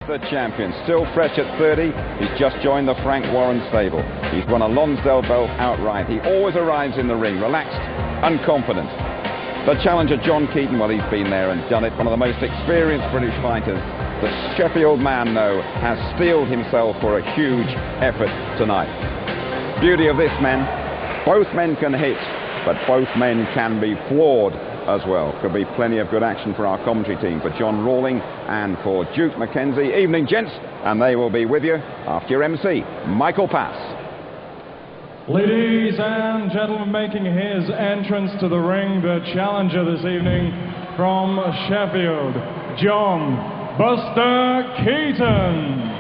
The champion, still fresh at 30, he's just joined the Frank Warren stable. He's won a Lonsdale belt outright. He always arrives in the ring, relaxed and confident. The challenger, John Keeton, well, he's been there and done it. One of the most experienced British fighters. The Sheffield man, though, has steeled himself for a huge effort tonight. Beauty of this man, both men can hit, but both men can be floored as well. Could be plenty of good action for our commentary team, for John Rawling and for Duke McKenzie. Evening, gents, and they will be with you after your MC, Michael Pass. Ladies and gentlemen, making his entrance to the ring, the challenger this evening from Sheffield, John Buster Keeton.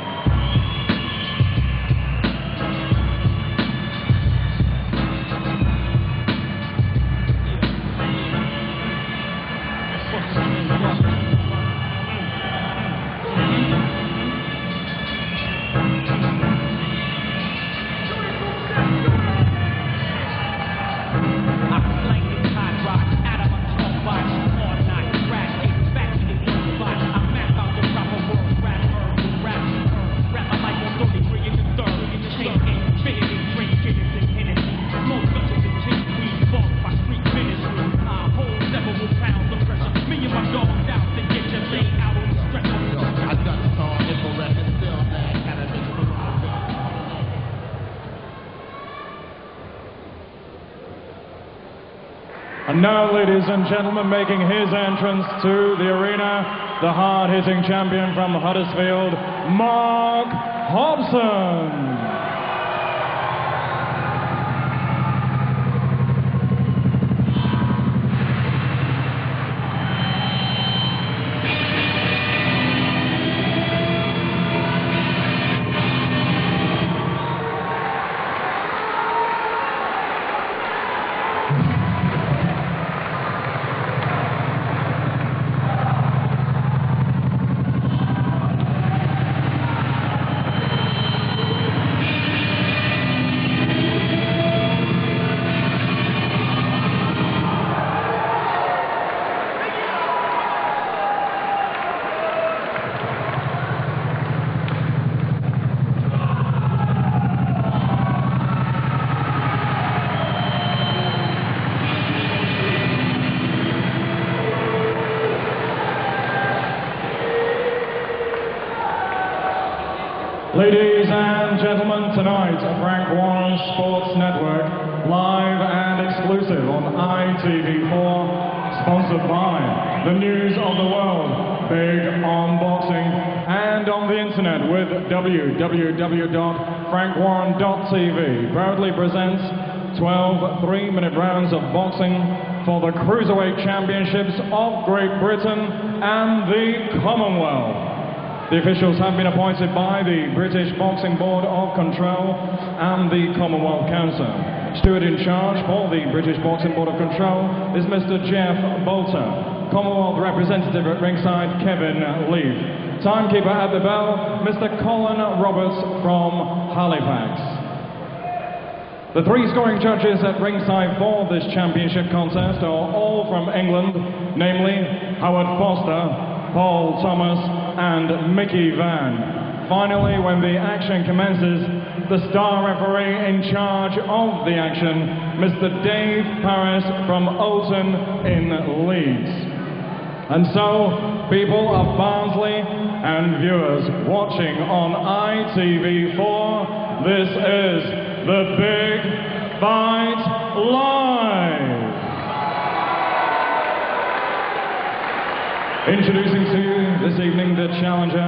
And now, ladies and gentlemen, making his entrance to the arena, the hard-hitting champion from Huddersfield, Mark Hobson. Ladies and gentlemen, tonight, Frank Warren Sports Network, live and exclusive on ITV4, sponsored by the News of the World, big on boxing, and on the internet with www.frankwarren.tv, proudly presents 12 3-minute rounds of boxing for the Cruiserweight Championships of Great Britain and the Commonwealth. The officials have been appointed by the British Boxing Board of Control and the Commonwealth Council. Steward in charge for the British Boxing Board of Control is Mr. Jeff Bolter. Commonwealth representative at ringside, Kevin Leaf. Timekeeper at the bell, Mr. Colin Roberts from Halifax. The three scoring judges at ringside for this championship contest are all from England, namely Howard Foster, Paul Thomas, and Mickey Van. Finally, when the action commences, the star referee in charge of the action, Mr. Dave Paris from Oulton in Leeds. And so, people of Barnsley and viewers watching on ITV4, this is the Big Fight Live. Introducing to you this evening the challenger,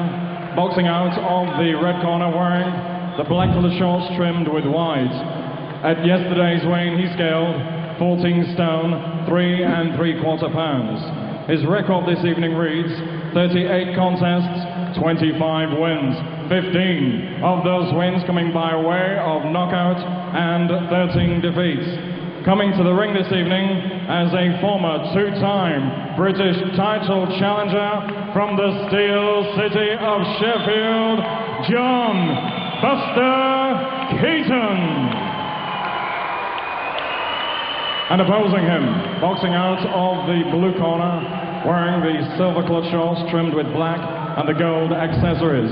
boxing out of the red corner, wearing the black colored shorts trimmed with white. At yesterday's weighing, he scaled 14 stone, 3 3/4 pounds. His record this evening reads 38 contests, 25 wins, 15 of those wins coming by way of knockout and 13 defeats. Coming to the ring this evening as a former two-time British title challenger from the Steel City of Sheffield, John Buster Keeton. And opposing him, boxing out of the blue corner, wearing the silver-colored shorts trimmed with black, and the gold accessories.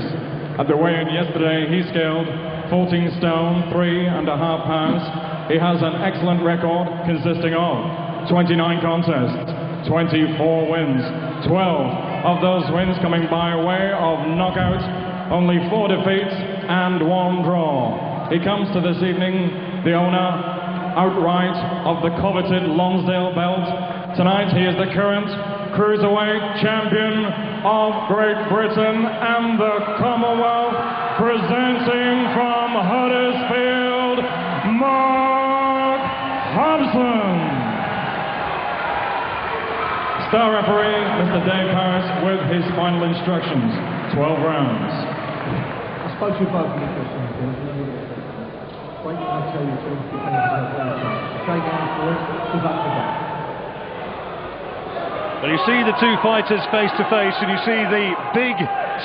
At the weigh-in yesterday, he scaled 14 stone, 3.5 pounds. He has an excellent record consisting of 29 contests, 24 wins, 12 of those wins coming by way of knockout, only 4 defeats and 1 draw. He comes to this evening the owner outright of the coveted Lonsdale belt. Tonight he is the current Cruiserweight Champion of Great Britain and the Commonwealth, presenting from Huddersfield, Mark Hobson. Star referee, Mr. Dave Harris, with his final instructions, 12 rounds. I spoke to you both in the question. Wait till I tell you to defend yourself. Straight down for it, good luck with that. Well, you see the two fighters face to face, and you see the big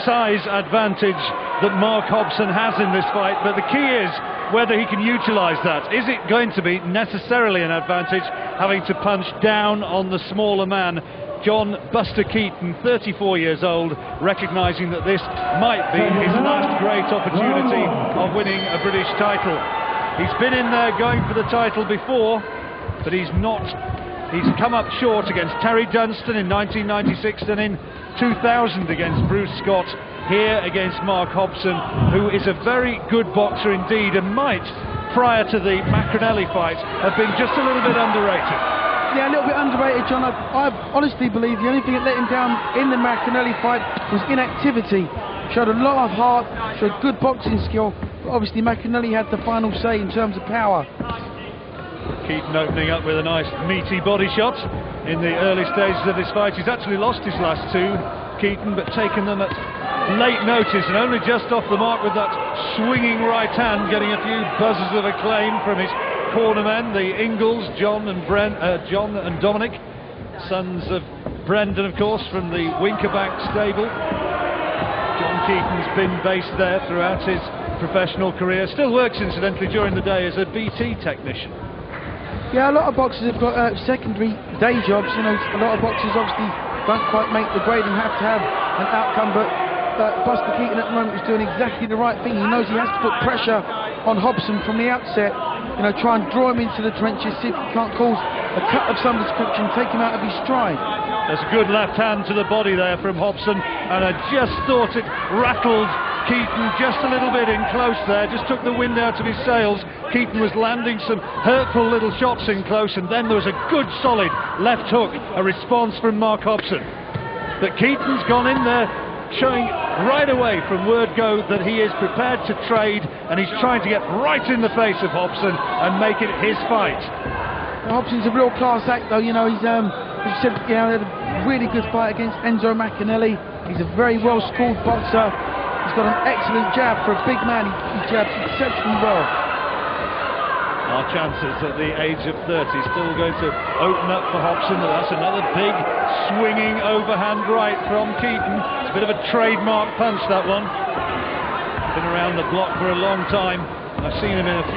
size advantage that Mark Hobson has in this fight, but the key is whether he can utilise that. Is it going to be necessarily an advantage having to punch down on the smaller man? John Buster Keeton, 34 years old, recognising that this might be his last great opportunity of winning a British title. He's been in there going for the title before, but he's come up short against Terry Dunstan in 1996 and in 2000 against Bruce Scott, here against Mark Hobson, who is a very good boxer indeed and might, prior to the Macronelli fight, have been just a little bit underrated. Yeah, a little bit underrated, John. I honestly believe the only thing that let him down in the Macronelli fight was inactivity. Showed a lot of heart, showed good boxing skill, but obviously Macronelli had the final say in terms of power. Keeton opening up with a nice meaty body shot in the early stages of this fight. He's actually lost his last two, Keeton, but taken them at late notice and only just off the mark with that swinging right hand, getting a few buzzes of acclaim from his corner men, the Ingalls, John and Dominic, sons of Brendan, of course, from the Winkerbank stable. John Keeton's been based there throughout his professional career. Still works, incidentally, during the day as a BT technician. Yeah, a lot of boxers have got secondary day jobs. You know, a lot of boxers obviously don't quite make the grade and have to have an outcome, but Buster Keeton at the moment is doing exactly the right thing. He knows he has to put pressure on Hobson from the outset, you know, try and draw him into the trenches, see if he can't cause a cut of some description, take him out of his stride. There's a good left hand to the body there from Hobson, and I just thought it rattled Keeton just a little bit in close there, just took the wind out of his sails. Keeton was landing some hurtful little shots in close, and then there was a good solid left hook, a response from Mark Hobson. But Keeton's gone in there showing right away from word go that he is prepared to trade, and he's trying to get right in the face of Hobson and make it his fight. Hobson's a real class act though, you know, he's as you said, you know, had a really good fight against Enzo Macronelli. He's a very well schooled boxer. He's got an excellent jab for a big man. He jabs exceptionally well. Our chances at the age of 30 still going to open up for Hobson, but that's another big swinging overhand right from Keeton. It's a bit of a trademark punch, that one. Been around the block for a long time. I've seen him in a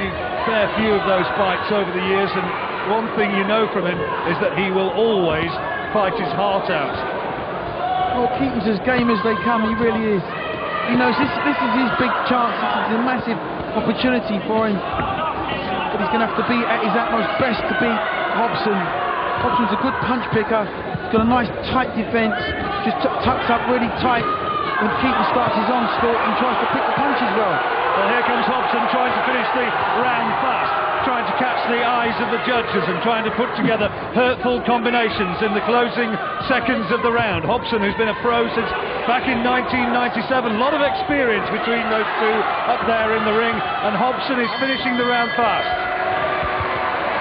fair few of those fights over the years, and one thing you know from him is that he will always fight his heart out. Well, Keeton's as game as they come, he really is. He knows this is his big chance, this is a massive opportunity for him. But he's going to have to be at his utmost best to beat Hobson. Hobson's a good punch picker, he's got a nice tight defence, just tucks up really tight when Keeton starts his onslaught and tries to pick the punches well. Well, here comes Hobson trying to finish the round fast, trying to catch the eyes of the judges and trying to put together hurtful combinations in the closing seconds of the round. Hobson, who's been a pro since back in 1997, a lot of experience between those two up there in the ring, and Hobson is finishing the round fast.